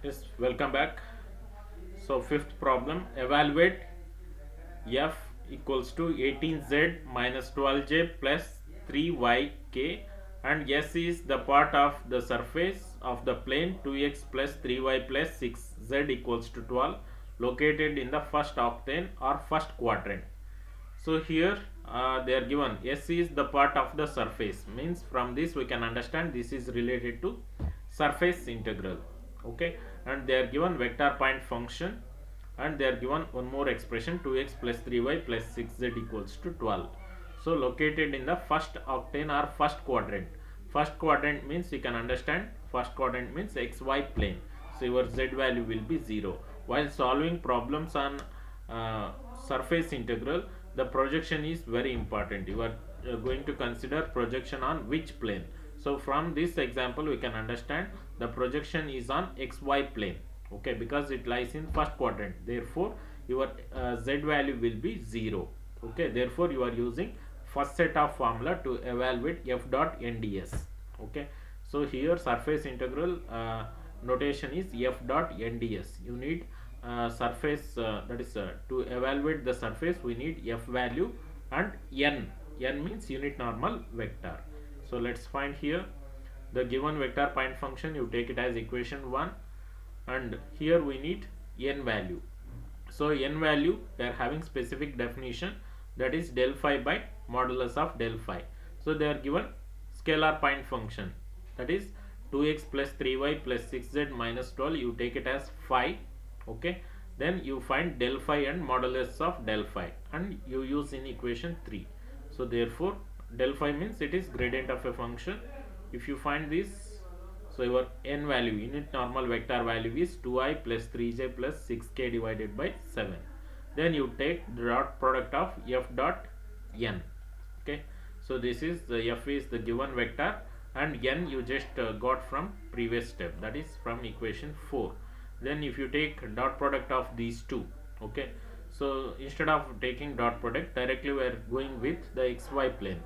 Yes, welcome back. So fifth problem, evaluate f equals to 18z minus 12j plus 3yk and s is the part of the surface of the plane 2x plus 3y plus 6z equals to 12 located in the first octane or first quadrant. So here they are given s is the part of the surface, means from this we can understand this is related to surface integral. Okay, and they are given vector point function and they are given one more expression 2x plus 3y plus 6z equals to 12. So located in the first octane or first quadrant. First quadrant means you can understand first quadrant means xy plane. So your z value will be 0. While solving problems on uh, surface integral, the projection is very important. You are going to consider projection on which plane. So from this example we can understand the projection is on xy plane. Okay, because it lies in first quadrant, therefore your z value will be 0. Okay, therefore you are using first set of formula to evaluate f dot nds. Okay, so here surface integral notation is f dot nds. You need surface, that is to evaluate the surface we need f value and n means unit normal vector. So let's find here the given vector point function. You take it as equation 1 and here we need n value. So n value they are having specific definition, that is del phi by modulus of del phi. So they are given scalar point function, that is 2x plus 3y plus 6z minus 12. You take it as phi. Okay, then you find del phi and modulus of del phi and you use in equation 3. So therefore del phi means it is gradient of a function. If you find this, so your n value, unit normal vector value is 2i plus 3j plus 6k divided by 7. Then you take the dot product of f dot n. Okay, so this is the f is the given vector and n you just got from previous step, that is from equation 4. Then if you take dot product of these two, okay, so instead of taking dot product directly we are going with the xy plane,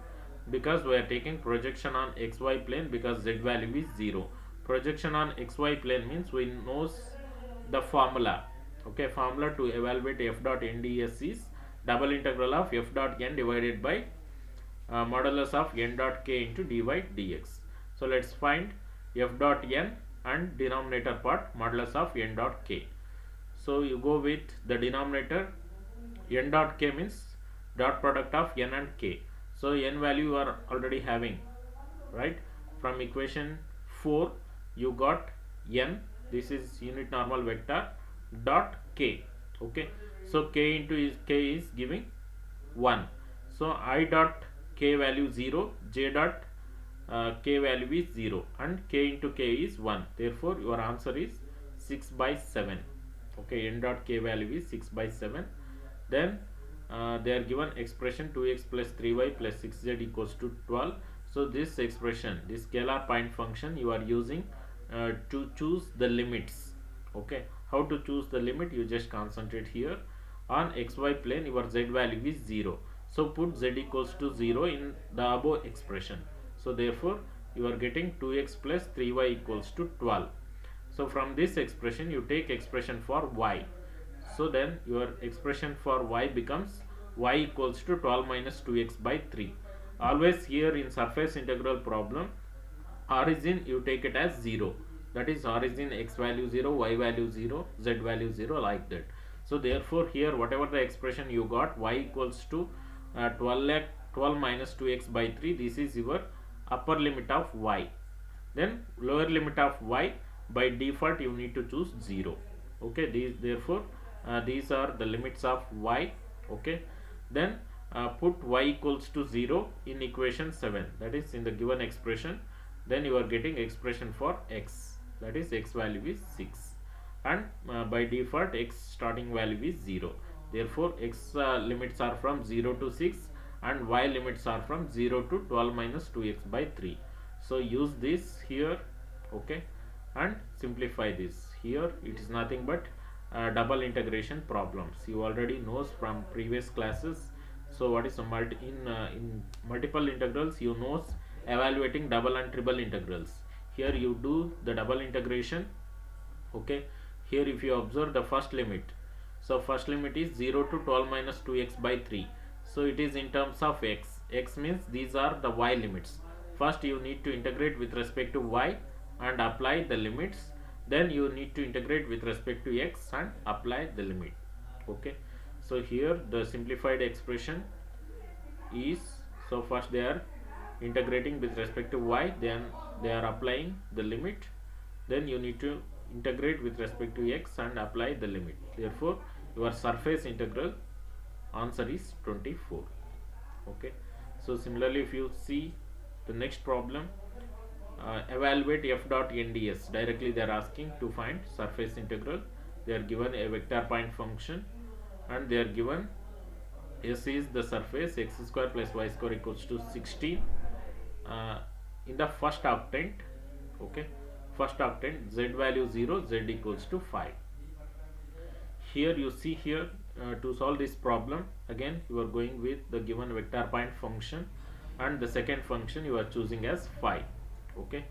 because we are taking projection on xy plane because z value is 0. Projection on xy plane means we knows the formula. Okay, formula to evaluate f dot nds is double integral of f dot n divided by modulus of n dot k into dy dx. So let's find f dot n and denominator part modulus of n dot k. So you go with the denominator. N dot k means dot product of n and k. So n value you are already having, right? From equation 4 you got n, this is unit normal vector, dot k. Okay, so k into k is giving 1. So I dot k value 0, j dot k value is 0 and k into k is 1. Therefore your answer is 6 by 7. Okay, n dot k value is 6 by 7. Then they are given expression 2x plus 3y plus 6z equals to 12. So this expression, this scalar point function, you are using to choose the limits. Okay, how to choose the limit? You just concentrate here on xy plane. Your z value is 0, so put z equals to 0 in the above expression. So therefore you are getting 2x plus 3y equals to 12. So from this expression you take expression for y. So then your expression for y becomes y equals to 12 minus 2x by 3. Always here in surface integral problem, origin you take it as 0, that is origin x value 0, y value 0, z value 0, like that. So therefore here whatever the expression you got, y equals to 12 minus 2x by 3, this is your upper limit of y. Then lower limit of y, by default you need to choose 0. Okay, therefore these are the limits of y. Okay, then put y equals to 0 in equation 7, that is in the given expression. Then you are getting expression for x, that is x value is 6 and by default x starting value is 0. Therefore x limits are from 0 to 6 and y limits are from 0 to 12 minus 2x by 3. So use this here. Okay, and simplify this. Here it is nothing but double integration problems. You already knows from previous classes. So what is in multiple integrals, you knows evaluating double and triple integrals. Here you do the double integration. Okay, here if you observe the first limit, so first limit is 0 to 12 minus 2x by 3. So it is in terms of x. X means these are the y limits. First you need to integrate with respect to y and apply the limits. Then you need to integrate with respect to x and apply the limit. Okay, so here the simplified expression is, so first they are integrating with respect to y, then they are applying the limit, then you need to integrate with respect to x and apply the limit. Therefore your surface integral answer is 24. Okay, so similarly if you see the next problem, evaluate f dot nds. Directly they are asking to find surface integral. They are given a vector point function and they are given S is the surface, x square plus y square equals to 16. In the first octant, okay, first octant z value 0, z equals to 5. Here you see here, to solve this problem, again you are going with the given vector point function and the second function you are choosing as 5. Okay,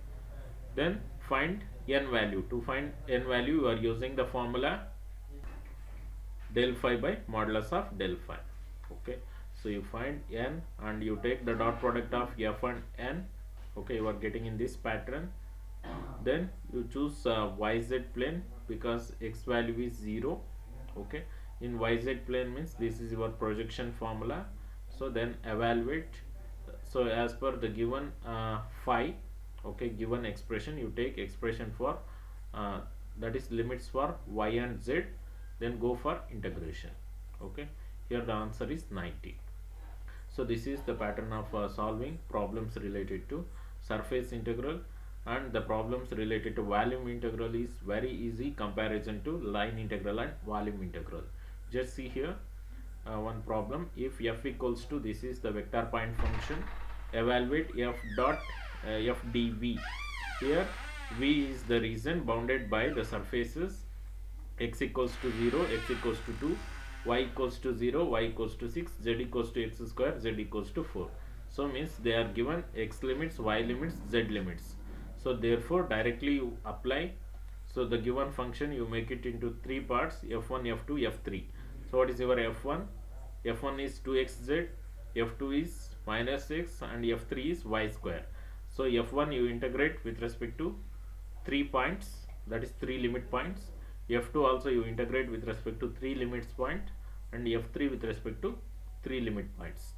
then find n value. To find n value you are using the formula del phi by modulus of del phi. Okay, so you find n and you take the dot product of f and n. Okay, you are getting in this pattern. Then you choose yz plane because x value is 0. Okay, in yz plane means this is your projection formula. So then evaluate. So as per the given phi, okay, given expression, you take expression for that is limits for y and z, then go for integration. Okay, here the answer is 90. So this is the pattern of solving problems related to surface integral, and the problems related to volume integral is very easy comparison to line integral and volume integral. Just see here one problem. If f equals to, this is the vector point function, evaluate f dot f dv. Here v is the region bounded by the surfaces x equals to 0, x equals to 2, y equals to 0, y equals to 6, z equals to x square, z equals to 4. So means they are given x limits, y limits, z limits. So therefore directly you apply. So the given function you make it into three parts, f1, f2, f3. So what is your f1? f1 is 2xz, f2 is minus x, and f3 is y square. So f1 you integrate with respect to 3 points, that is 3 limit points. f2 also you integrate with respect to 3 limits point, and f3 with respect to 3 limit points.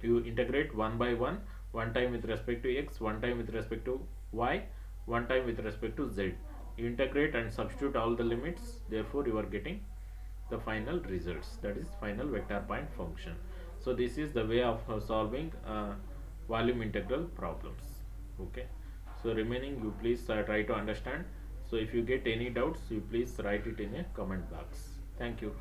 You integrate one by one time with respect to x, one time with respect to y, one time with respect to z. You integrate and substitute all the limits, therefore you are getting the final results, that is final vector point function. So this is the way of solving volume integral problems. Okay, so remaining you please try to understand. So if you get any doubts, you please write it in a comment box. Thank you.